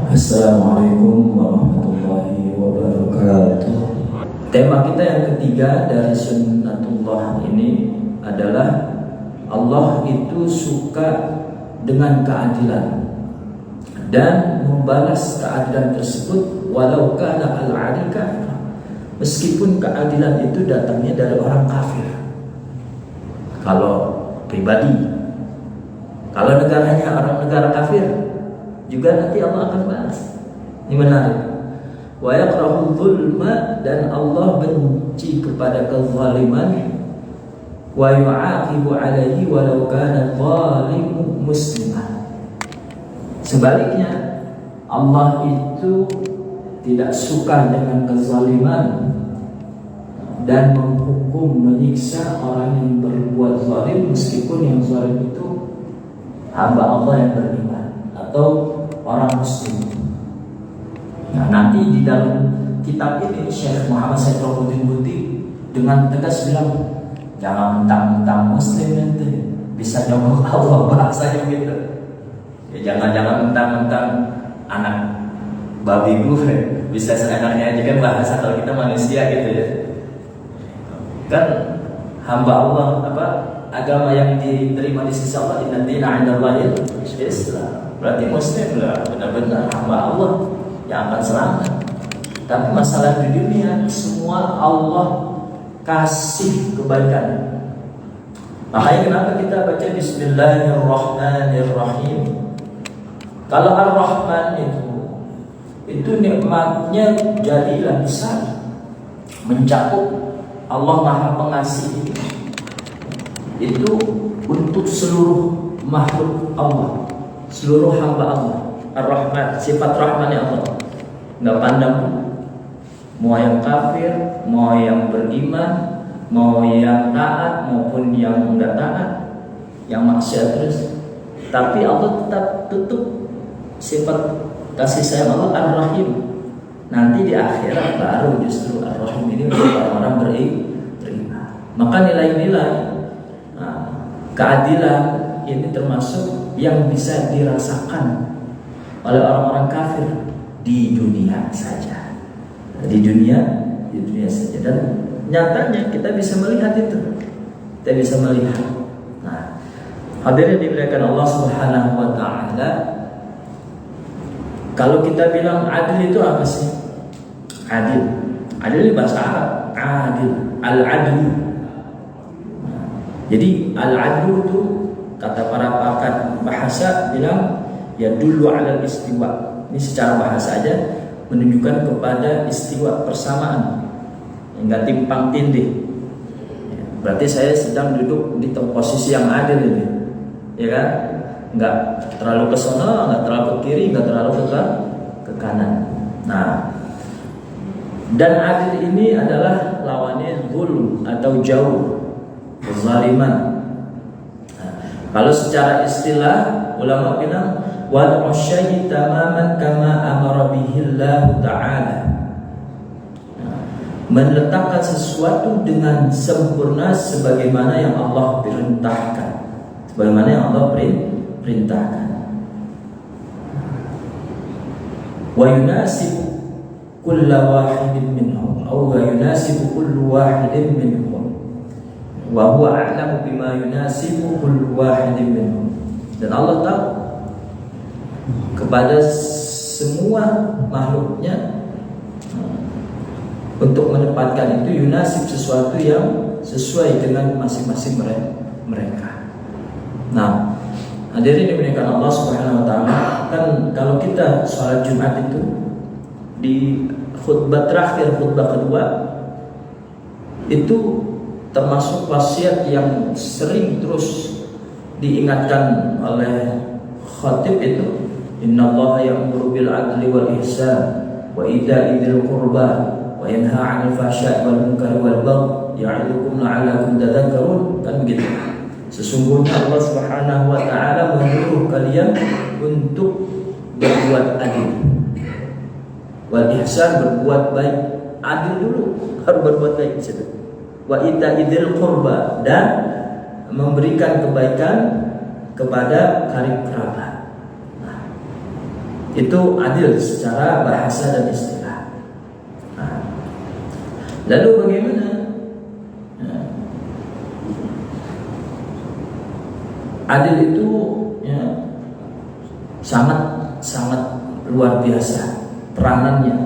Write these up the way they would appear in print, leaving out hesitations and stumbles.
Assalamualaikum warahmatullahi wabarakatuh. Tema kita yang ketiga dari sunnatullah ini adalah Allah itu suka dengan keadilan dan membalas keadilan tersebut walau kana al-'ali kafir, meskipun keadilan itu datangnya dari orang kafir. Kalau pribadi, kalau negaranya orang negara kafir, juga nanti Allah akan balas. Ini menarik. Wa yakrahu dzulma, dan Allah benci kepada kezaliman. Wa yu'aqibu 'alaihi walau kana dzalimu musliman. Sebaliknya, Allah itu tidak suka dengan kezaliman dan menghukum, menyiksa orang yang berbuat zalim, meskipun yang zalim itu hamba Allah yang beriman atau orang muslim. Nah, nanti di dalam kitab ini Syekh Muhammad Saiful Buti dengan tegas bilang, jangan mentang-mentang muslim nanti bisa nyogok Allah, bahasanya gitu. Ya, jangan mentang-mentang anak babi gue bisa seenaknya aja, kan bahasa kalau kita manusia gitu ya. Kan hamba Allah, agama yang diterima di sisi Allah, inna dina 'indallahil Islam. Berarti muslim lah, benar-benar hamba Allah yang akan selamat. Tapi masalah di dunia, semua Allah kasih kebaikan. Makanya kenapa kita baca Bismillahirrahmanirrahim. Kalau Ar-Rahman itu nikmatnya jadilah besar, mencakup. Allah Maha Pengasih itu untuk seluruh makhluk Allah, seluruh hamba Allah. Ar-Rahman, sifat rahmannya Allah, nggak pandang mau yang kafir, mau yang beriman, mau yang taat maupun yang enggak taat, yang maksiat terus. Tapi Allah tetap tutup sifat kasih sayang Allah Ar-Rahim. Nanti di akhirat baru justru Ar-Rahim ini untuk orang-orang beriman. Maka nilai-nilai keadilan ini termasuk yang bisa dirasakan oleh orang-orang kafir di dunia saja. Di dunia saja. Dan nyatanya kita bisa melihat itu. Kita bisa melihat. Nah, hadirin dimuliakan Allah Subhanahu wa taala. Kalau kita bilang adil itu apa sih? Adil ini bahasa Arab. Adil, al-adlu. Jadi al-adlu itu kata para pakar bahasa bilang ya dulu ala istiwa. Ini secara bahasa aja menunjukkan kepada istiwa, persamaan, enggak timpang tindih. Berarti saya sedang duduk di posisi yang adil ini, ya kan? Enggak terlalu ke sono, enggak terlalu ke kiri, enggak terlalu ke kanan. Nah, dan adil ini adalah lawannya zulm atau jauh, kezaliman. Nah, kalau secara istilah ulama bilang wal syai' tamaman kama amara bihillahu ta'ala. Meletakkan sesuatu dengan sempurna sebagaimana yang Allah perintahkan. Sebagaimana yang Allah perintahkan. Wa yunasibu kullu wahidin minhum aw yunasibu kullu wahidin minhum wa huwa a'lamu bima yunasibu kullu wahidin minhum. Dan Allah tahu kepada semua makhluknya untuk menempatkan itu yunasib sesuatu yang sesuai dengan masing-masing mereka. Nah, hadirin dimuliakan Allah Subhanahu wa taala, kan kalau kita sholat Jumat itu di khutbah terakhir, khutbah kedua itu termasuk wasiat yang sering terus diingatkan oleh khatib itu, innallaha ya'muru bil 'adli wal ihsan wa ita'i dzil qurba wa yanha 'anil fahsya'i wal munkari wal baghi ya'idukum la'allakum tadhakkarun. Kan begitu. Sesungguhnya Allah Subhanahu wa taala menyuruh kalian untuk berbuat adil. Wal ihsan, berbuat baik. Adil dulu, harus berbuat baik di situ. Wa ita'i dzil qurba, dan memberikan kebaikan kepada karib kerabat. Itu adil secara bahasa dan istilah. Nah, lalu bagaimana? Nah, adil itu ya, sangat luar biasa peranannya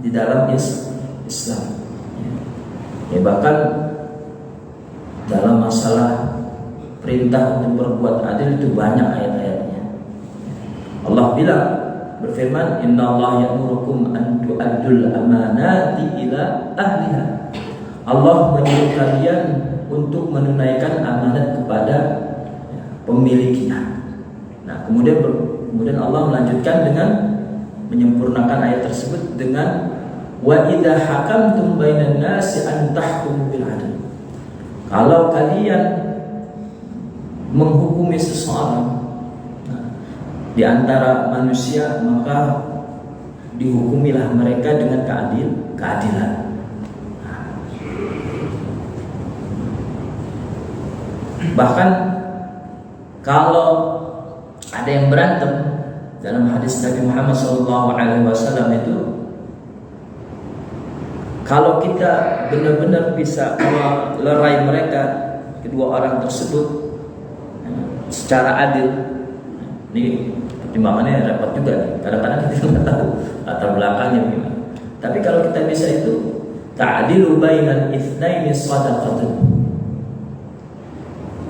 di dalam Islam. Ya, bahkan dalam masalah perintah untuk berbuat adil itu banyak ayat-ayatnya. Allah bilang, berfirman, innallaha ya'murukum an tu'addul amanati ila ahliha. Allah menyuruh kalian untuk menunaikan amanat kepada pemiliknya. Nah, kemudian Allah melanjutkan dengan menyempurnakan ayat tersebut dengan wa idza hakamtum bainan nasi an tahkumu bil adl. Kalau kalian menghukumi seseorang di antara manusia, maka dihukumilah mereka dengan keadilan. Bahkan kalau ada yang berantem, dalam hadis Nabi Muhammad SAW itu, kalau kita benar-benar bisa melerai mereka, kedua orang tersebut secara adil, ini pertimbangannya repot juga nih. Kadang-kadang kita nggak tahu latar belakangnya gimana. Tapi kalau kita bisa itu ta'dilu bainal itsnaini shadaqatun.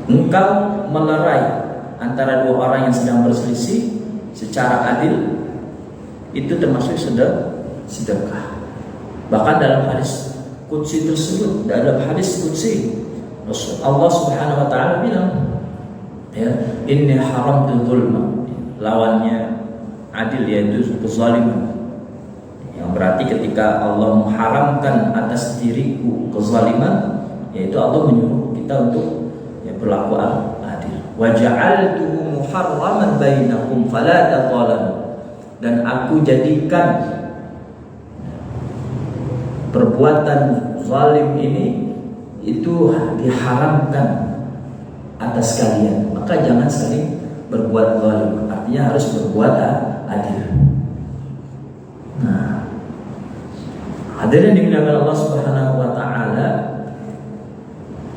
Engkau melerai antara dua orang yang sedang berselisih secara adil, itu termasuk sedekah. Bahkan dalam hadis qudsi tersebut, dalam hadis qudsi Allah Subhanahu wa taala bilang, ya, inni haramtu dzulma. Lawannya adil yaitu kezaliman. Yang berarti ketika Allah mengharamkan atas diriku kezaliman, yaitu Allah menyuruh kita untuk berlaku adil. Wa ja'altuhu muharraman bainakum fala tadhalamu. Dan aku jadikan perbuatan zalim ini itu diharamkan atas kalian, maka jangan saling berbuat zalim. Artinya harus berbuat adil. Nah, hadirin dimuliakan Allah Subhanahu wa taala,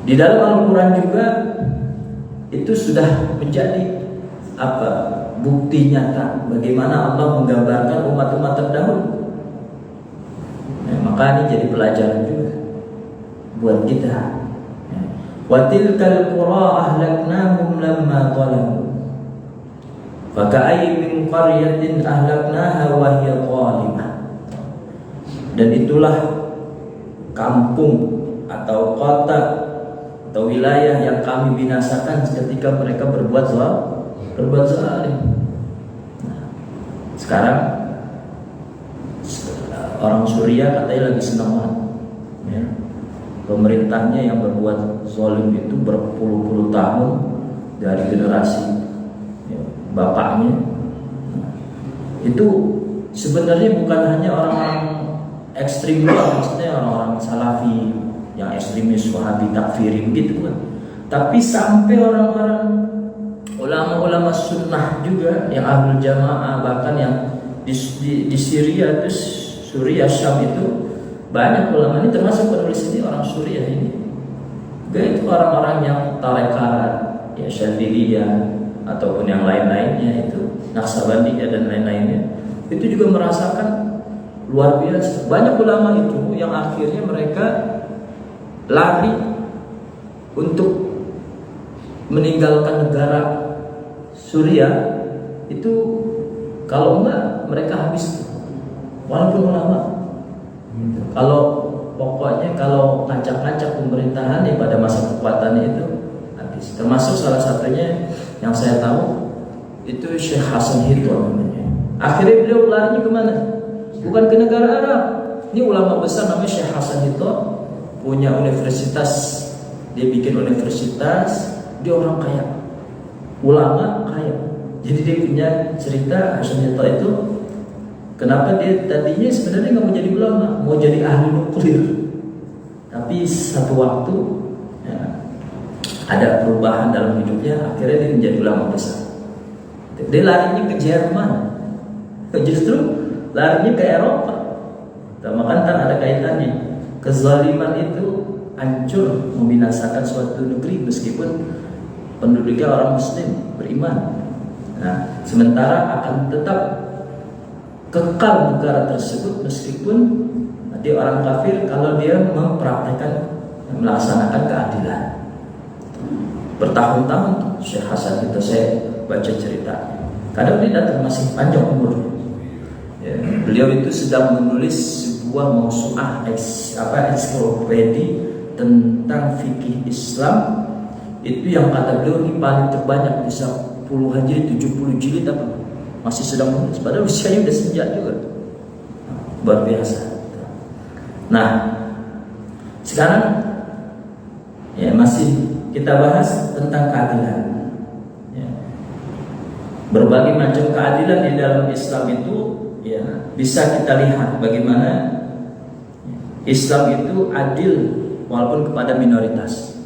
di dalam Al-Qur'an juga itu sudah menjadi bukti nyata bagaimana Allah menggambarkan umat-umat terdahulu. Nah, maka ini jadi pelajaran juga buat kita. Wa tilkal qura ahlaknahum lamma zalamu faka'ayyin min qaryatin ahlaknaha wa hiya zalimah. Dan itulah kampung atau kota atau wilayah yang kami binasakan ketika mereka berbuat zalim. Nah, sekarang orang Suriah katanya lagi senang banget, ya. Pemerintahnya yang berbuat zalim itu berpuluh-puluh tahun dari generasi bapaknya. Nah, itu sebenarnya bukan hanya orang-orang ekstrim doang, maksudnya orang-orang salafi yang ekstremis wahabi takfirin gitu kan, tapi sampai orang-orang ulama-ulama sunnah juga yang ahlul jamaah, bahkan yang di Syria, itu Suriah Syam itu banyak ulama ini, termasuk penulis ini orang Suriah ini. Itu orang-orang yang tarekat ya Syadziliyah ataupun yang lain-lainnya, itu Naqsabandiyah dan lain-lainnya, itu juga merasakan luar biasa. Banyak ulama itu yang akhirnya mereka lari untuk meninggalkan negara Suriah itu, kalau enggak mereka habis. Walaupun ulama, kalau pokoknya kalau ngacak-ngacak pemerintahan pada masa kekuatannya itu habis. Termasuk salah satunya yang saya tahu itu Syekh Hasan Hitto namanya. Akhirnya beliau larinya kemana? Bukan ke negara Arab. Ini ulama besar namanya Syekh Hasan Hitto, punya universitas. Dia bikin universitas. Dia orang kaya, ulama kaya. Jadi dia punya cerita Hasan Hitto itu, kenapa dia tadinya sebenarnya nggak mau jadi ulama, mau jadi ahli nuklir. Tapi satu waktu ya, ada perubahan dalam hidupnya, akhirnya dia menjadi ulama besar. Dia larinya ke Jerman. Justru larinya ke Eropa. Maka ada kaitannya. Kezaliman itu hancur, membinasakan suatu negeri meskipun penduduknya orang Muslim beriman. Nah, sementara akan tetap kekal negara tersebut meskipun dia orang kafir kalau dia mempraktekkan melaksanakan keadilan. Bertahun-tahun Syekh Hasan itu saya baca cerita. Kadang dia datang masih panjang umurnya. Ya, beliau itu sedang menulis sebuah mausu'ah ensiklopedi tentang fikih Islam. Itu yang kata beliau ini paling terbanyak, bisa puluhan jilid, 70 jilid apa. Masih sedang menulis, padahal usianya udah senja juga. Luar biasa. Nah, sekarang ya masih kita bahas tentang keadilan. Ya. Berbagai macam keadilan di dalam Islam itu ya bisa kita lihat bagaimana Islam itu adil walaupun kepada minoritas.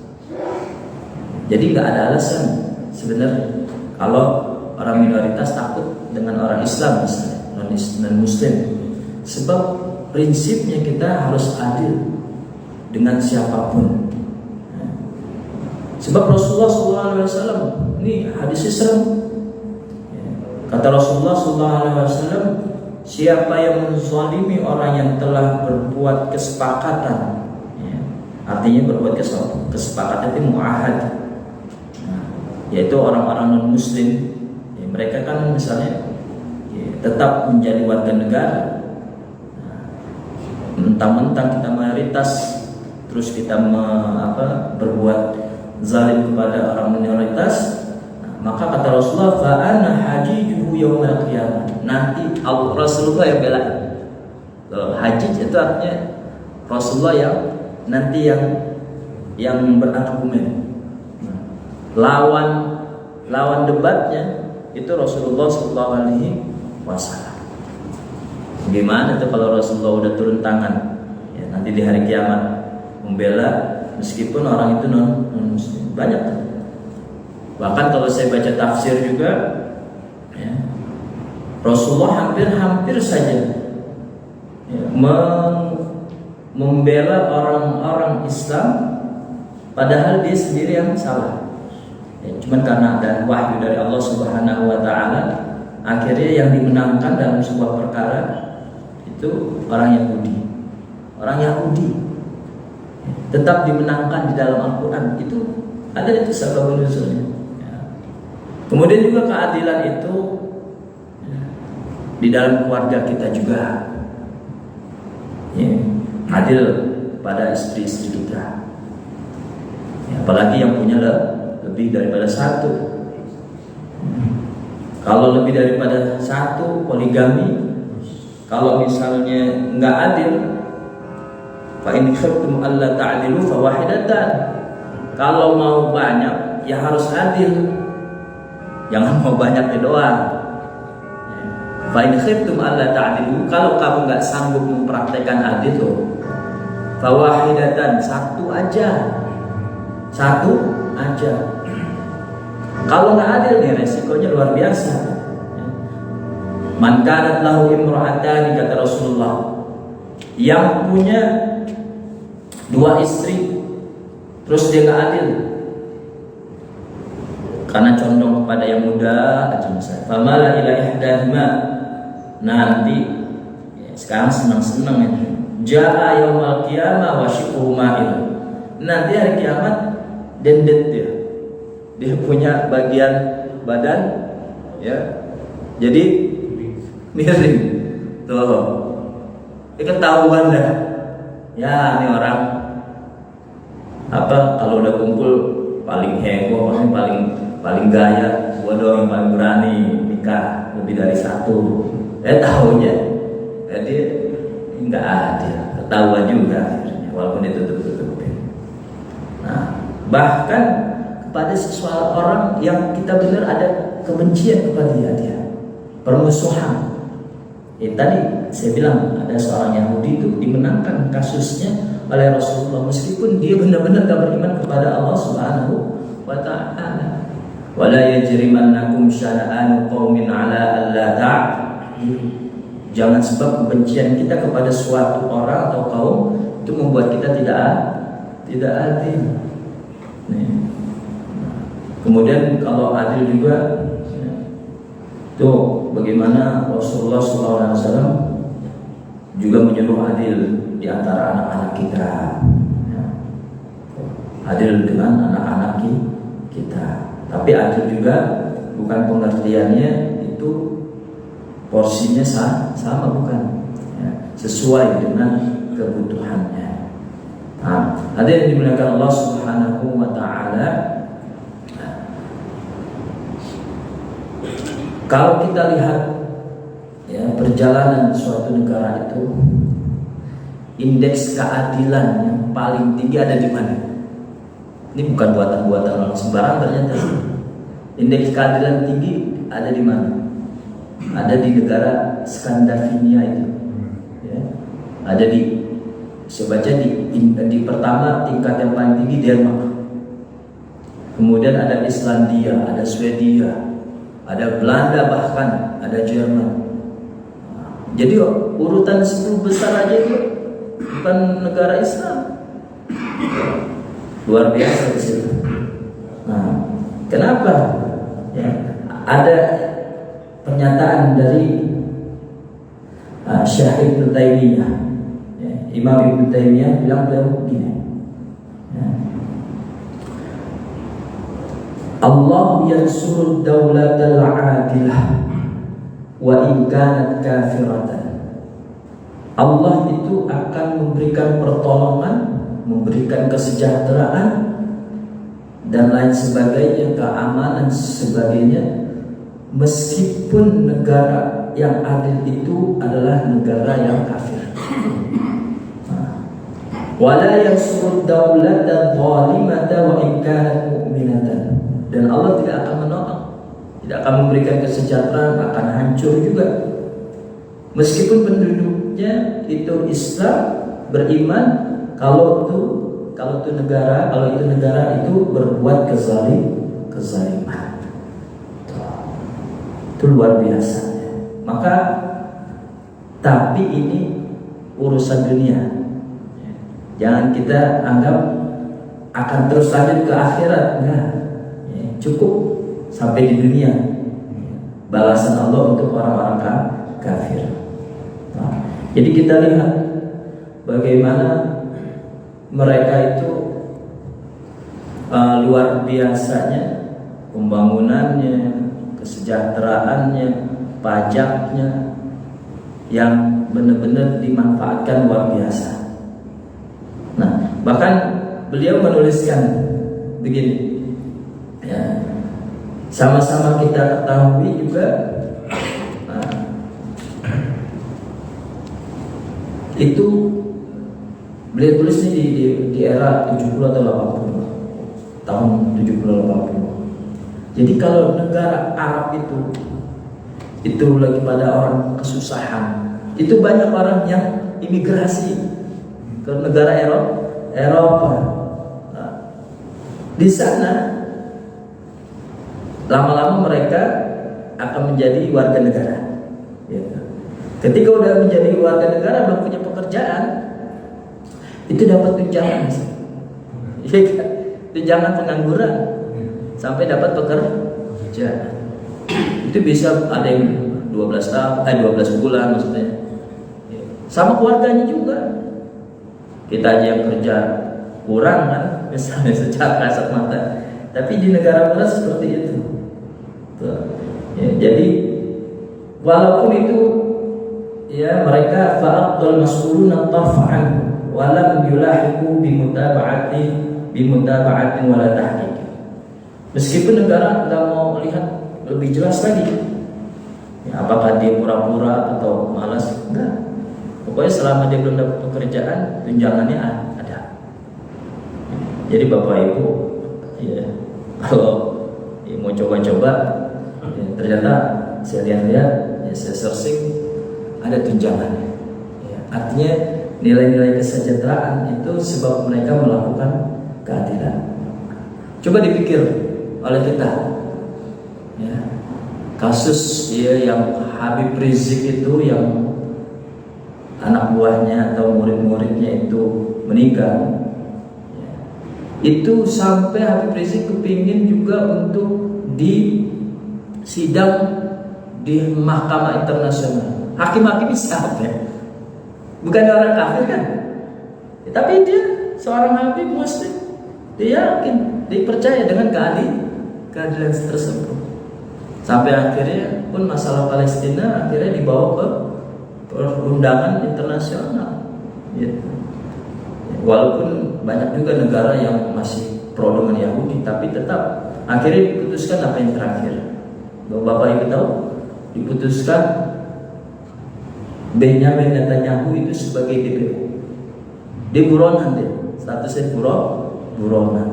Jadi nggak ada alasan sebenarnya kalau orang minoritas takut dengan orang Islam misalnya, non Muslim. Sebab prinsipnya kita harus adil dengan siapapun. Sebab Rasulullah SAW ini hadis Islam. Kata Rasulullah SAW, siapa yang menzalimi orang yang telah berbuat kesepakatan, ya, artinya berbuat kesepakatan itu muahad, yaitu orang-orang non Muslim, ya, mereka kan misalnya ya, tetap menjadi warga negara. Mentang-mentang kita mayoritas, terus kita berbuat zalim kepada orang minoritas, maka kata Rasulullah, fa'ana hajijuhu yawmal qiyamah. Nanti Rasulullah yang bela. Haji itu artinya Rasulullah yang nanti yang berargumen. Lawan debatnya itu Rasulullah SAW. Gimana tuh kalau Rasulullah udah turun tangan? Ya, nanti di hari kiamat membela meskipun orang itu non Muslim. Banyak tuh. Bahkan kalau saya baca tafsir juga, ya, Rasulullah hampir saja ya, membela orang-orang Islam, padahal dia sendiri yang salah. Ya, cuman karena ada wahyu dari Allah Subhanahu Wa Taala, akhirnya yang dimenangkan dalam sebuah perkara itu orang Yahudi. Orang Yahudi tetap dimenangkan di dalam Al-Quran. Itu ada itu sebab nuzulnya. Kemudian juga keadilan itu di dalam keluarga kita juga, ya, adil pada istri-istri kita, ya, apalagi yang punya lebih daripada satu. Kalau lebih daripada satu, poligami. Kalau misalnya nggak adil, fa in khiftum alla ta'dilu fawahidatan. Kalau mau banyak, ya harus adil. Jangan mau banyaknya doang. Fa in khiftum alla ta'dilu, kalau kamu nggak sanggup mempraktekkan adil tuh, fawahidatan, satu aja. Kalau nggak adil nih resikonya luar biasa. Man kanat lahu imra'atani, kata Rasulullah, yang punya dua istri terus dia nggak adil karena condong kepada yang muda aja misalnya, famala ila ihdahuma, nanti ya, sekarang senang-senang ya, jaa yaumal qiyamah wa shiqquhu ma'il, nanti hari kiamat dendet dia punya bagian badan ya jadi miring tuh, ketahuan dah ya ini orang kalau udah kumpul paling heboh, paling gaya, gua doang yang paling berani nikah lebih dari satu. Tahunya jadi nggak adil, ketahuan juga akhirnya, walaupun ditutup-tutupin. Nah, bahkan kepada seseorang yang kita benar ada kebencian kepada dia, permusuhan. Tadi saya bilang ada seorang Yahudi itu dimenangkan kasusnya oleh Rasulullah meskipun dia benar-benar tidak beriman kepada Allah Subhanahu wa Ta'ala. Wala yajrimannakum syana'anu qaumin 'ala alla adil. Jangan sebab kebencian kita kepada suatu orang atau kaum itu membuat kita tidak adil. Nih. Kemudian kalau adil juga, tuh bagaimana Rasulullah SAW juga menyuruh adil di antara anak-anak kita, adil dengan anak-anak kita. Tapi adil juga bukan pengertiannya itu porsinya sama, bukan, sesuai dengan kebutuhannya. Nah, ada yang dimuliakan Allah Subhanahu wa Ta'ala. Kalau kita lihat perjalanan suatu negara itu, indeks keadilan yang paling tinggi ada di mana? Ini bukan buatan-buatan orang sembarang ternyata. Indeks keadilan tinggi ada di mana? Ada di negara Skandinavia itu. Ya. Ada saya baca di pertama tingkat yang paling tinggi Denmark. Kemudian ada Islandia, ada Swedia, ada Belanda, bahkan ada Jerman. Jadi urutan 10 besar aja itu bukan negara Islam. Luar biasa di situ. Nah, kenapa? Ya, ada pernyataan dari Syekh Ibnu Taimiyah. Ya, Imam Ibnu Taimiyah bilang begini. Ya. Allah yansurud daulatal adilah wa in kanat kafiratan. Allah itu akan memberikan pertolongan, memberikan kesejahteraan dan lain sebagainya, keamanan sebagainya, meskipun negara yang adil itu adalah negara yang kafir. Wala yansurud daulata zalimata wa in kanat mu'minatan. Dan Allah tidak akan menolong, tidak akan memberikan kesejahteraan, akan hancur juga. Meskipun penduduknya itu Islam, beriman, kalau itu negara itu berbuat kezaliman. Itu luar biasa. Maka tapi ini urusan dunia. Jangan kita anggap akan terus lanjut ke akhirat. Enggak. Cukup sampai di dunia. Balasan Allah untuk orang-orang kafir. Nah, jadi kita lihat bagaimana mereka itu luar biasanya pembangunannya, kesejahteraannya, pajaknya yang benar-benar dimanfaatkan luar biasa. Nah, bahkan beliau menuliskan begini, ya, sama-sama kita ketahui juga, itu beliau tulis ini di era 70 atau 80, tahun 70-80. Jadi kalau negara Arab itu lagi pada orang kesusahan, itu banyak orang yang imigrasi ke negara Eropa. Nah, di sana lama-lama mereka akan menjadi warga negara. Ya. Ketika udah menjadi warga negara, belum punya pekerjaan, itu dapat tunjangan, tunjangan pengangguran sampai dapat pekerjaan. Itu bisa ada yang 12 bulan maksudnya. Sama keluarganya juga. Kita aja yang kerja kurang kan, misalnya secara kasat mata. Tapi di negara barat seperti itu. Ya, jadi walaupun itu ya mereka fa'aqdul mas'uluna tarfa'an wa lam yulahiqu bimutaba'atin wala tahqiq. Meskipun negara enggak mau lihat lebih jelas lagi, ya, apakah dia pura-pura atau malas, enggak. Pokoknya selama dia belum dapat pekerjaan, tunjangannya ada. Jadi Bapak Ibu, ya, kalau ya, mau coba-coba, ya, ternyata saya lihat-lihat, ya, saya searching, ada tunjangannya. Ya, artinya nilai-nilai kesejahteraan itu sebab mereka melakukan keadilan. Coba dipikir oleh kita, ya, kasus ya, yang Habib Rizik itu yang anak buahnya atau murid-muridnya itu meninggal, itu sampai Habib Rizik kepingin juga untuk di sidang di mahkamah internasional. Hakim-hakim siapa ya? Bukan orang kafir kan? Tapi dia seorang Habib Muslim, dia yakin, dia percaya dengan keadilan tersebut. Sampai akhirnya pun masalah Palestina akhirnya dibawa ke perundangan internasional, gitu. Walaupun banyak juga negara yang masih pro dengan Yahudi, tapi tetap akhirnya diputuskan apa yang terakhir. Bapak Ibu tahu, diputuskan Benyamin Netanyahu itu sebagai DPO. Dia buronan deh, statusnya buronan.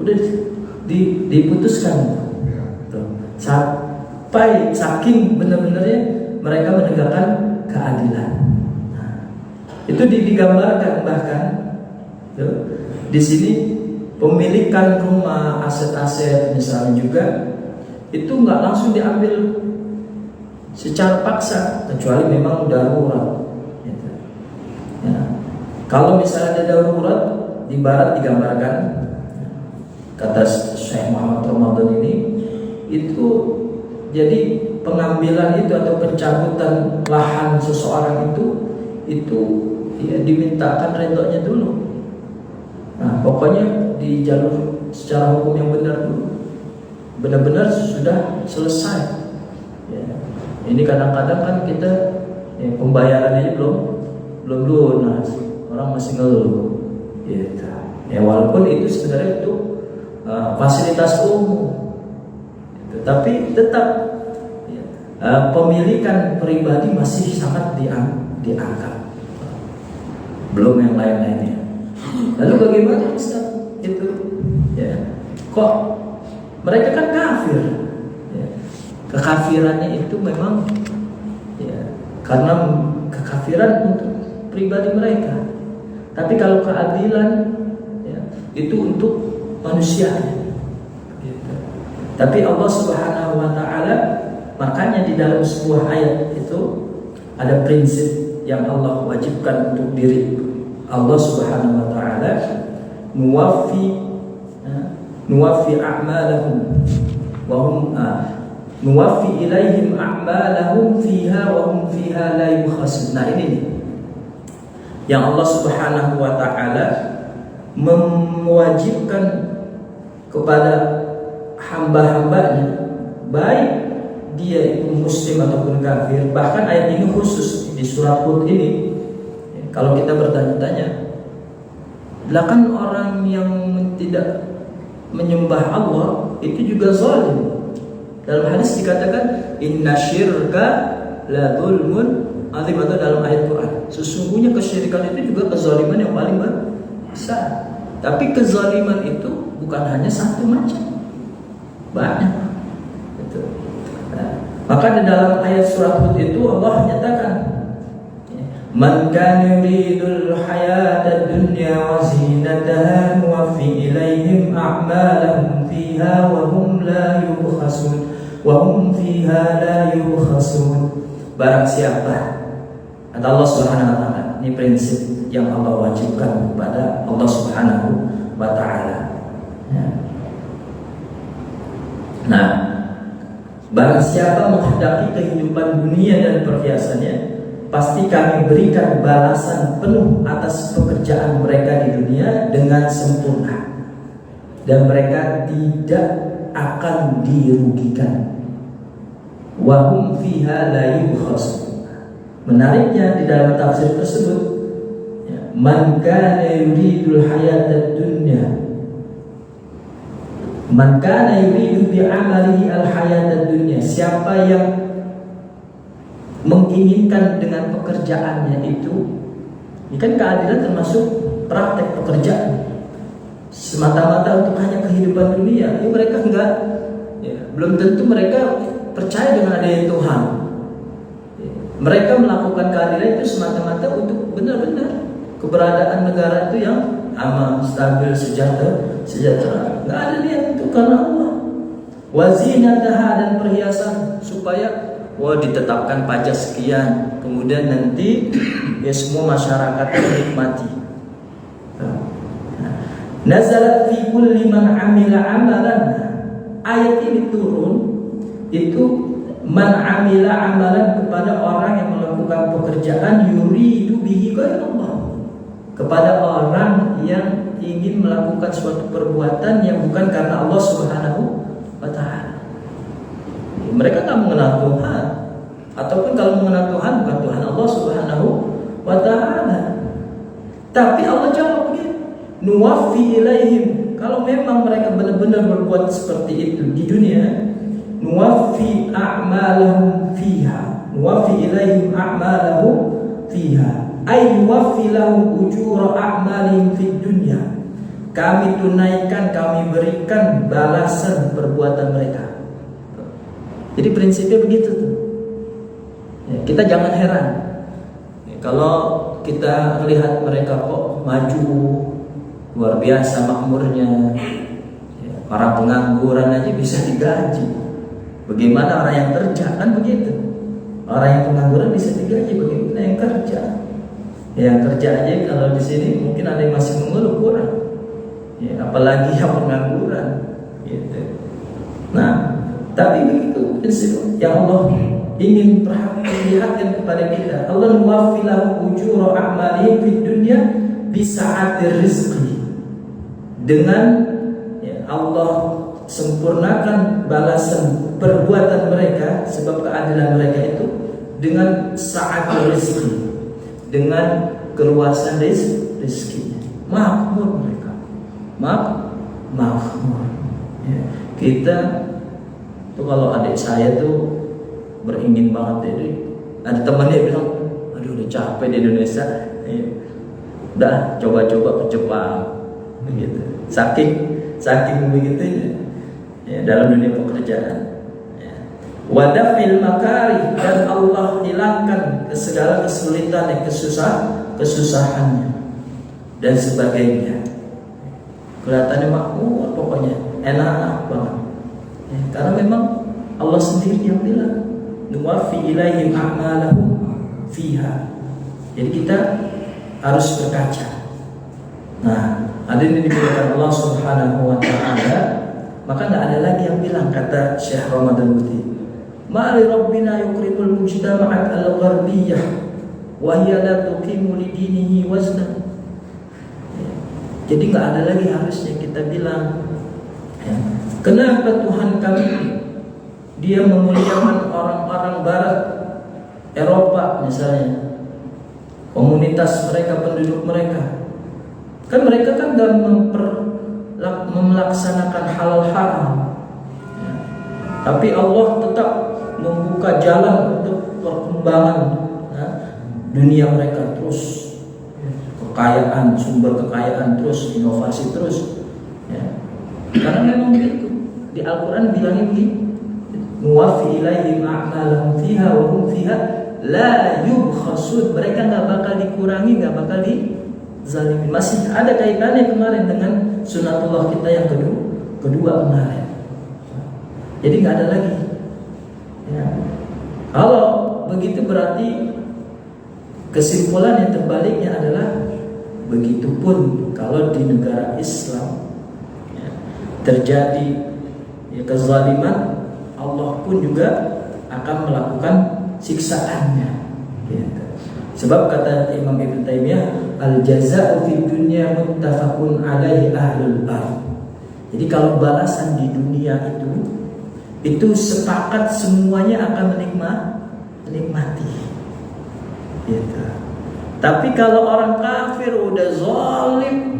Udah diputuskan. Sampai saking benar-benarnya mereka menegakkan keadilan. Itu digambarkan bahkan di sini pemilikan rumah, aset-aset misalnya juga itu nggak langsung diambil secara paksa kecuali memang darurat. Gitu. Ya. Kalau misalnya ada darurat, di barat digambarkan kata Syekh Muhammad Ramadan ini, itu jadi pengambilan itu atau pencabutan lahan seseorang itu ya dimintakan ridhonya dulu. Nah, pokoknya di jalur secara hukum yang benar dulu, benar-benar sudah selesai. Ya. Ini kadang-kadang kan kita pembayarannya belum lunas, orang masih ngeluh. Gitu. Ya walaupun itu sebenarnya itu fasilitas umum. Tapi tetap pemilikan pribadi masih sangat dianggap. Belum yang lain-lainnya. Lalu bagaimana Ustaz? Itu ya. Kok mereka kan kafir? Ya. Kekafirannya itu memang ya, karena kekafiran untuk pribadi mereka. Tapi kalau keadilan ya, itu untuk manusia. Tapi Allah Subhanahu wa taala, makanya di dalam sebuah ayat itu ada prinsip yang Allah wajibkan untuk diri Allah Subhanahu wa taala, nuwaffi a'malahum wa hum nuwaffi ilaihim a'malahum fiha wa hum fiha la yubkhasun. Nah ini nih yang Allah Subhanahu wa taala mewajibkan kepada hamba-hambanya, baik dia itu muslim ataupun kafir. Bahkan ayat ini khusus di surat Hud ini. Kalau kita bertanya-tanya, lah kan orang yang tidak menyembah Allah itu juga zalim. Dalam hadis dikatakan inna syirka la dzulmun azim, atau dalam ayat Quran, sesungguhnya kesyirikan itu juga kezaliman yang paling besar. Tapi kezaliman itu bukan hanya satu macam, banyak. Gitu. Nah, maka di dalam ayat surat Hud itu Allah nyatakan, man kana yuridul hayatad dunya wa zinataha nuwaffi ilaihim a'malahum fiha wa hum la yubkhasun wa hum fiha la yubkhasun. Barang siapa, kata Allah Subhanahu wa taala, ini prinsip yang Allah wajibkan kepada Allah Subhanahu wa taala. Ya. Nah, barang siapa menghendaki kehidupan dunia dan perhiasannya, pasti kami berikan balasan penuh atas pekerjaan mereka di dunia dengan sempurna, dan mereka tidak akan dirugikan. Wa hum fiha la yubkhasun. Menariknya di dalam tafsir tersebut, man kana yuridul hayatad dunya, man kana yuridu bi amalihi al hayatad dunya, siapa yang menginginkan dengan pekerjaannya itu, ini kan keadilan termasuk praktek pekerjaan semata-mata untuk hanya kehidupan dunia. Ini mereka enggak, ya, belum tentu mereka percaya dengan adanya Tuhan. Mereka melakukan keadilan itu semata-mata untuk benar-benar keberadaan negara itu yang aman, stabil, sejahtera. Nggak ada niat itu karena Allah. Wazinataha, dan perhiasan supaya ditetapkan pajak sekian, kemudian nanti ya semua masyarakat menikmati. Nazalat fi kulli man amila amalan. Ayat ini turun itu man amila amalan kepada orang yang melakukan pekerjaan yuridu bihi ghairallah, kepada orang yang ingin melakukan suatu perbuatan yang bukan karena Allah Subhanahu wa taala. Mereka nggak mengenal Tuhan, ataupun kalau mengenal Tuhan bukan Tuhan Allah Subhanahu wa taala. Tapi Allah jawab begini, nuwaffi ilaihim, kalau memang mereka benar-benar berbuat seperti itu di dunia, nuwaffi a'malahum fiha, nuwaffi ilaihim a'malahum fiha, ay nuwaffi lahum ujura a'malihim fid dunya, kami tunaikan, kami berikan balasan perbuatan mereka. Jadi prinsipnya begitu tuh. Kita jangan heran kalau kita melihat mereka kok maju luar biasa makmurnya, para pengangguran aja bisa digaji. Bagaimana orang yang kerja? Kan begitu. Orang yang pengangguran bisa digaji, bagaimana yang kerja? Yang kerja aja kalau di sini mungkin ada yang masih mengeluh kurang, apalagi yang pengangguran. Gitu. Nah, tapi begitu prinsip yang Allah ingin perlihatkan kepada kita. Allah nuwaffi lahum ujura a'malihim fid dunya bisa'atir rizqi. Dengan Allah sempurnakan balasan perbuatan mereka, sebab keadilan mereka itu dengan sa'atir rizqi, dengan keluasan rezekinya. Makmur mereka, makmur. Kita tuh kalau adik saya tuh beringin banget, jadi ada temannya bilang, aduh udah capek di Indonesia, udah coba-coba ke Jepang, begitu. Saking begitu dalam dunia pekerjaan. Wadafil makari, dan Allah hilangkan segala kesulitan dan kesusahannya dan sebagainya. Kelihatannya makmur, pokoknya enak banget. Karena memang Allah sendiri yang bilang, nuwaffi ilaihim a'malahum fiha. Jadi kita harus berkaca. Nah, ada yang diberikan Allah Subhanahu wa taala, maka enggak ada lagi yang bilang, kata Syekh Ramadan Buti, ma'ali rabbina yuqrimul mujtama'at al-gharbiyah wa hiya la tuqimu li dinihi wazna. Jadi enggak ada lagi harusnya kita bilang, kenapa Tuhan kami dia memuliakan orang-orang barat, Eropa misalnya, komunitas mereka, penduduk mereka. Kan mereka kan gak melaksanakan halal haram, tapi Allah tetap membuka jalan untuk perkembangan dunia mereka terus, kekayaan, sumber kekayaan terus, inovasi terus. Karena memang begitu. Di Al-Quran bilangnya begini, nuwaffi ilaihim a'malahum fiha wa hum fiha la yubkhasun. Mereka gak bakal dikurangi, gak bakal dizalimin. Masih ada kaitannya kemarin dengan sunatullah kita yang kedua kemarin. Jadi gak ada lagi. Kalau begitu berarti kesimpulan yang terbaliknya adalah begitupun kalau di negara Islam terjadi kezaliman, Allah pun juga akan melakukan siksaannya. Sebab kata Imam Ibn Taimiyah, al-jaza'u fid dunya muttafaqun alaihi ahlul ardh. Jadi kalau balasan di dunia itu sepakat semuanya akan menikmati. Gitu. Tapi kalau orang kafir udah zalim,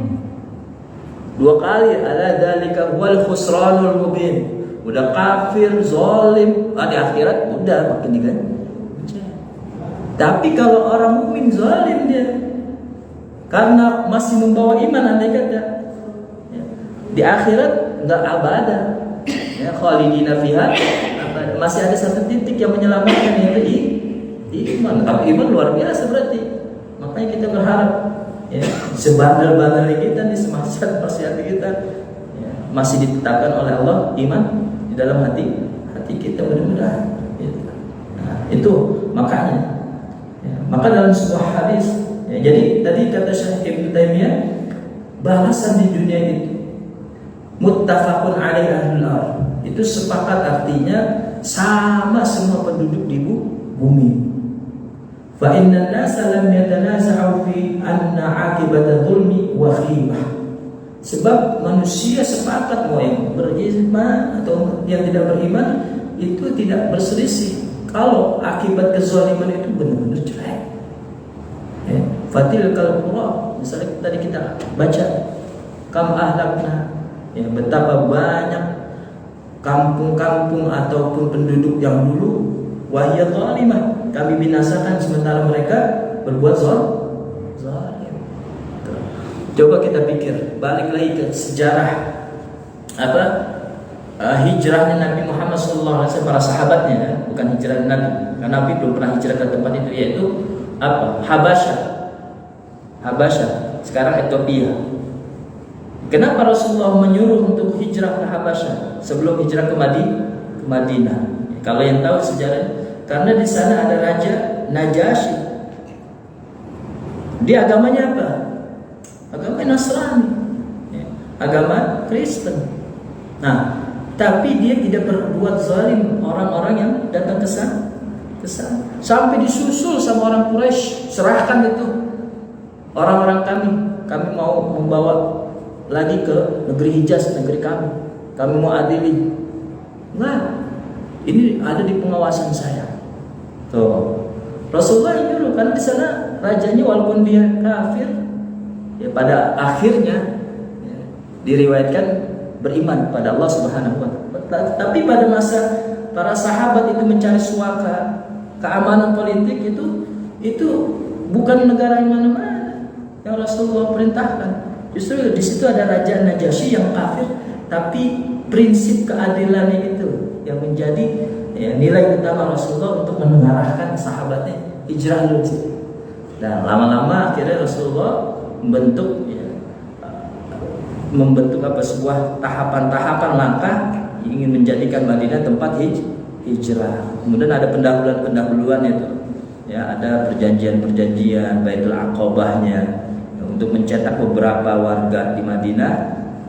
dua kali, ala dzalika wal khusranul mubin. Udah kafir, zalim, di akhirat udah makin diganti. Tapi kalau orang mukmin zalim dia, karena masih membawa iman, andai kata di akhirat enggak abadah, khalidina fiha, masih ada satu titik yang menyelamatkan, yaitu iman. Tapi iman luar biasa berarti. Makanya kita berharap sebandel-bandelnya kita nih, semaksiat kita masih ditetapkan oleh Allah iman di dalam hati kita, mudah-mudahan. Itu makanya. Ya, maka dalam sebuah hadis, ya, jadi tadi kata Syekh Ibnu Taimiyah, balasan di dunia itu muttafaqun alaihi ahlul ardh. Itu sepakat artinya sama semua penduduk di bumi. Fa inna an-nasa lam yatanaza'u fi anna 'aqibata dhulmi wa khibah. Sebab manusia sepakat, mau yang beriman atau yang tidak beriman, itu tidak berselisih kalau akibat kezaliman itu benar-benar jelek. Ya, fatilkal qura, misalnya tadi kita baca kam ahlakna, ya, betapa banyak kampung-kampung ataupun penduduk yang dulu wahya zalimah, kami binasakan sementara mereka berbuat zalim. Coba kita pikir, balik lagi ke sejarah hijrahnya Nabi Muhammad SAW, para sahabatnya, kan? Bukan hijrah Nabi, karena Nabi belum pernah hijrah ke tempat itu, yaitu Habasyah, sekarang Ethiopia. Kenapa Rasulullah menyuruh untuk hijrah ke Habasyah sebelum hijrah ke Madinah? Kalau yang tahu sejarah, karena di sana ada Raja Najasyi. Dia agamanya apa? Agama Nasrani, ya, agama Kristen. Nah, tapi dia tidak berbuat zalim orang-orang yang datang ke sana. Sampai disusul sama orang Quraisy, serahkan itu orang-orang kami mau membawa lagi ke negeri Hijaz, negeri kami mau adili. Nah, ini ada di pengawasan saya. Tuh, Rasulullah nyuruh, karena di sana rajanya walaupun dia kafir, ya pada akhirnya ya, diriwayatkan beriman pada Allah Subhanahu wa Ta'ala. Tapi pada masa para sahabat itu mencari suaka keamanan politik, itu bukan negara yang mana-mana yang Rasulullah perintahkan. Justru di situ ada Raja Najasyi yang kafir, tapi prinsip keadilannya itu yang menjadi ya, nilai utama Rasulullah untuk mengarahkan sahabatnya hijrah dulu. Dan lama-lama akhirnya Rasulullah membentuk sebuah tahapan-tahapan langkah ingin menjadikan Madinah tempat hijrah. Kemudian ada pendahuluan itu, ya, ada perjanjian Baitul Aqabahnya untuk mencetak beberapa warga di Madinah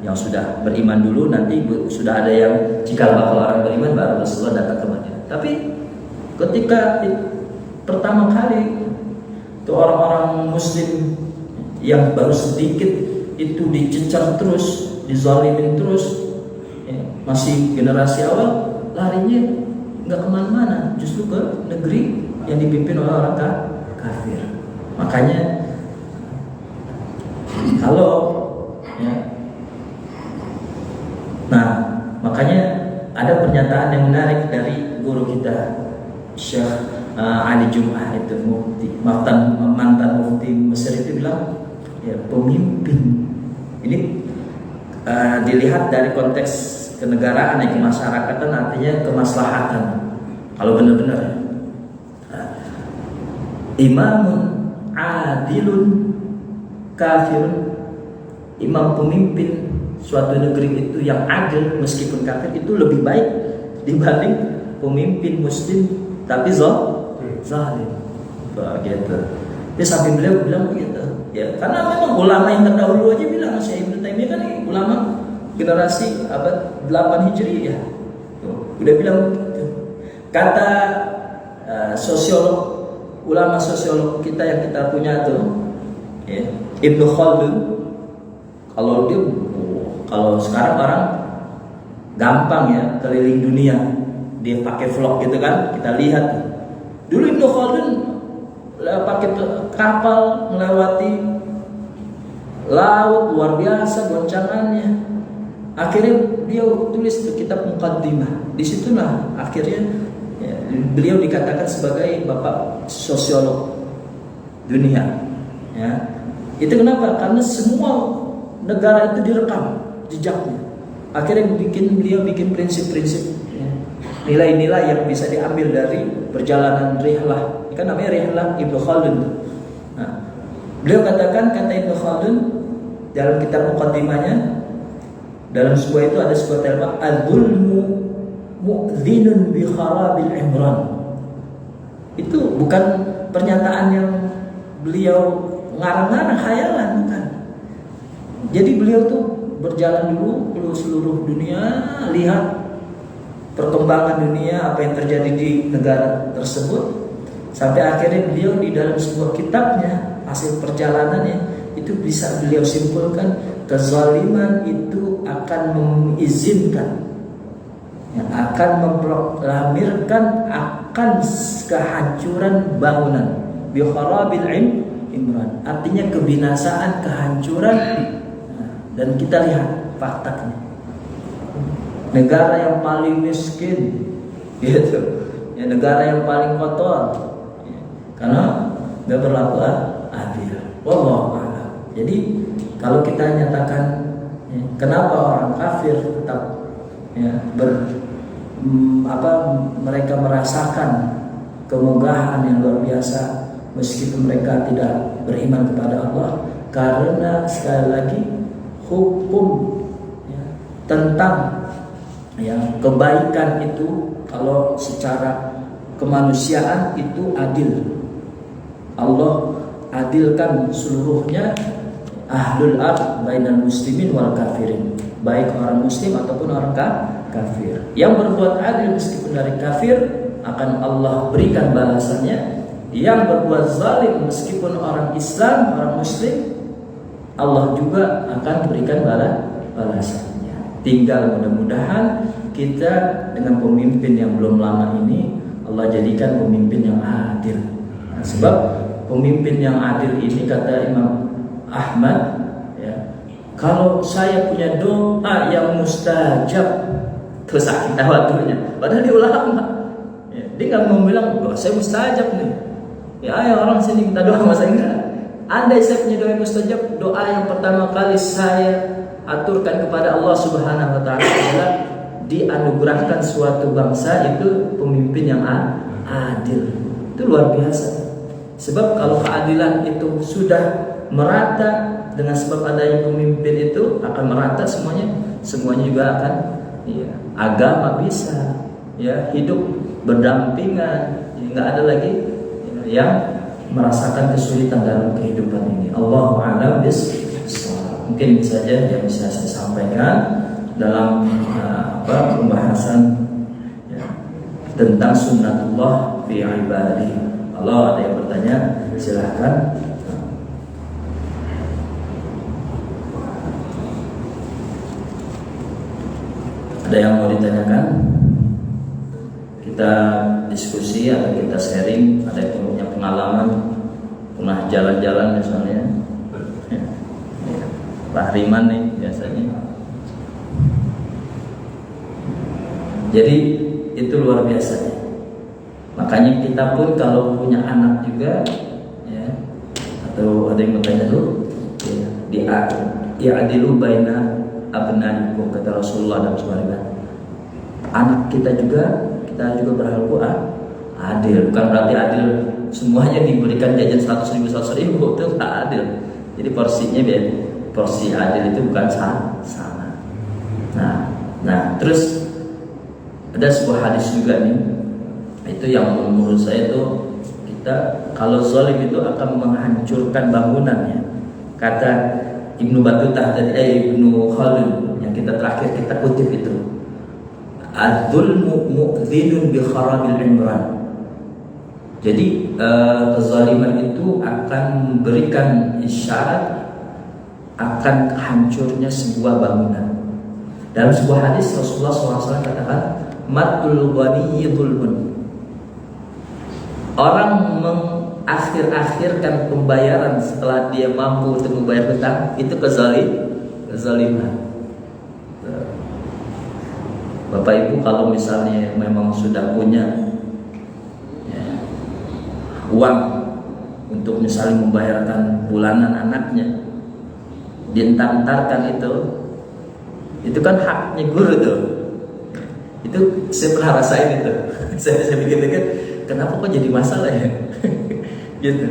yang sudah beriman dulu. Nanti sudah ada yang jika bakal orang beriman baru Rasulullah datang ke Madinah. Tapi ketika pertama kali itu orang-orang Muslim yang baru sedikit itu dicecar terus, dizalimin terus, ya, masih generasi awal, larinya nggak kemana-mana, justru ke negeri yang dipimpin oleh orang kafir. Makanya kalau ya, makanya ada pernyataan yang menarik dari guru kita Syekh Ali Jum'ah, itu mufti mantan mufti Mesir, itu bilang, ya, pemimpin ini dilihat dari konteks kenegaraan dan kemasyarakatan, artinya kemaslahatan. Kalau benar-benar imamun adilun kafirun, imam pemimpin suatu negeri itu yang adil meskipun kafir itu lebih baik dibanding pemimpin muslim tapi zalim. Begitu. Dia sampai beliau bilang begitu. Ya, karena memang ulama yang terdahulu aja bilang, Syekh Ibnu Taimiyah kan ulama generasi abad 8 Hijriah. Udah bilang begitu. Kata sosiolog, ulama sosiolog kita yang kita punya tuh, ya, Ibnu Khaldun. Kalau sekarang orang gampang ya keliling dunia, dia pakai vlog gitu kan, kita lihat. Dulu Ibnu Khaldun pakai kapal melewati laut, luar biasa goncangannya. Akhirnya dia tulis tuh kitab Muqaddimah. Di situlah akhirnya ya, beliau dikatakan sebagai bapak sosiolog dunia. Ya. Itu kenapa? Karena semua negara itu direkam jejaknya. Akhirnya beliau bikin prinsip-prinsip, ya, nilai-nilai yang bisa diambil dari perjalanan rihlah. Ini kan namanya rihlah Ibnu Khaldun. Nah, beliau katakan, kata Ibnu Khaldun dalam kitab Muqaddimahnya, dalam sebuah itu ada sebuah tema, "Adzulmu mu'dzinun bi kharabil imran." Itu bukan pernyataan yang beliau ngarang-ngarang, khayalan, bukan. Jadi beliau tuh berjalan dulu ke seluruh dunia, lihat perkembangan dunia, apa yang terjadi di negara tersebut, sampai akhirnya beliau di dalam sebuah kitabnya, hasil perjalanannya itu bisa beliau simpulkan, kezaliman itu akan mengizinkan, yang akan memproklamirkan akan kehancuran bangunan, bi kharabil imran, artinya kebinasaan, kehancuran. Dan kita lihat faktanya, negara yang paling miskin, gitu, ya, negara yang paling kotor, karena nggak berlaku adil. Wallahu a'lam. Jadi kalau kita nyatakan, ya, kenapa orang kafir tetap, ya, mereka merasakan kemegahan yang luar biasa meskipun mereka tidak beriman kepada Allah, karena sekali lagi hukum, ya, tentang, ya, kebaikan itu kalau secara kemanusiaan itu adil. Allah adilkan seluruhnya, ahlul ard bainal muslimin wal kafirin, baik orang muslim ataupun orang kafir. Yang berbuat adil meskipun dari kafir akan Allah berikan balasannya. Yang berbuat zalim meskipun orang Islam, orang muslim, Allah juga akan berikan balasannya. Tinggal mudah-mudahan kita dengan pemimpin yang belum lama ini Allah jadikan pemimpin yang adil. Nah, sebab pemimpin yang adil ini, kata Imam Ahmad, ya, kalau saya punya doa yang mustajab, terus kita waktunya, padahal dia ulama, ya, dia nggak mau bilang doa saya mustajab nih. Ya, ayo orang sini minta doa, masa enggak? Andai saya punya doa yang mustajab, doa yang pertama kali saya aturkan kepada Allah Subhanahu wa taala adalah dianugerahkan suatu bangsa itu pemimpin yang adil. Itu luar biasa. Sebab kalau keadilan itu sudah merata, dengan sebab adanya pemimpin itu akan merata semuanya juga akan, ya, agama bisa, ya, hidup berdampingan, ya, nggak ada lagi, ya, yang merasakan kesulitan dalam kehidupan ini. Allahu a'lam bishawab. Mungkin ini saja yang bisa saya sampaikan dalam pembahasan, ya, tentang sunnatullah fi ibadihi. Kalau ada yang bertanya, silahkan. Ada yang mau ditanyakan? Kita diskusi atau kita sharing. Ada yang punya pengalaman, pernah jalan-jalan misalnya, ya. Pak Riman nih biasanya. Jadi itu luar biasa. Makanya kita pun kalau punya anak juga, ya, atau ada yang bertanya dulu, ya, diadilu baina abnaikum, kata Rasulullah dalam sebuah riwayat. Anak kita juga berlaku adil. Bukan berarti adil semuanya diberikan jajan 100.000 itu tak adil. Jadi porsinya beda. Porsi adil itu bukan sama. Nah, terus ada sebuah hadis juga nih, itu yang menurut saya itu, kita kalau zalim itu akan menghancurkan bangunannya. Kata Ibnu Battuta tadi, Ibnu Khaldun yang kita terakhir kita kutip itu, adzulmu mu'dzinun bi kharabil imran. Jadi kezaliman itu akan memberikan isyarat akan hancurnya sebuah bangunan. Dalam sebuah hadis Rasulullah SAW katakan, matul ghaniyyi dzulmun. Orang mengakhir-akhirkan pembayaran setelah dia mampu untuk membayar hutang, itu kezaliman. Bapak Ibu kalau misalnya memang sudah punya, ya, uang untuk misalnya membayarkan bulanan anaknya, dientar-entarkan itu kan haknya guru tuh. Itu saya pernah rasain itu. saya pikir-pikir, kenapa kok jadi masalah ya? Gitu.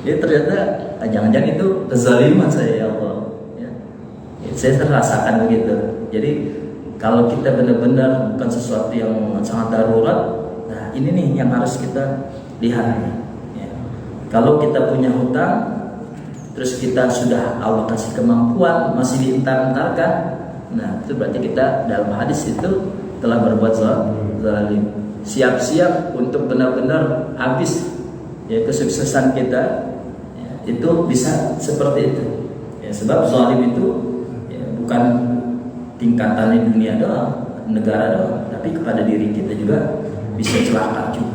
Ya ternyata jangan-jangan itu kezaliman saya, ya Allah. Ya. Saya rasakan begitu. Jadi kalau kita benar-benar bukan sesuatu yang sangat darurat, nah ini nih yang harus kita Lihat ya. Kalau kita punya hutang, terus kita sudah Allah kasih kemampuan masih dientar-entarkan, nah itu berarti kita dalam hadis itu telah berbuat zalim. Siap-siap untuk benar-benar habis ya kesuksesan kita ya, itu bisa seperti itu ya, sebab zalim itu ya, bukan tingkatan di dunia doang, negara doang, tapi kepada diri kita juga bisa celaka juga.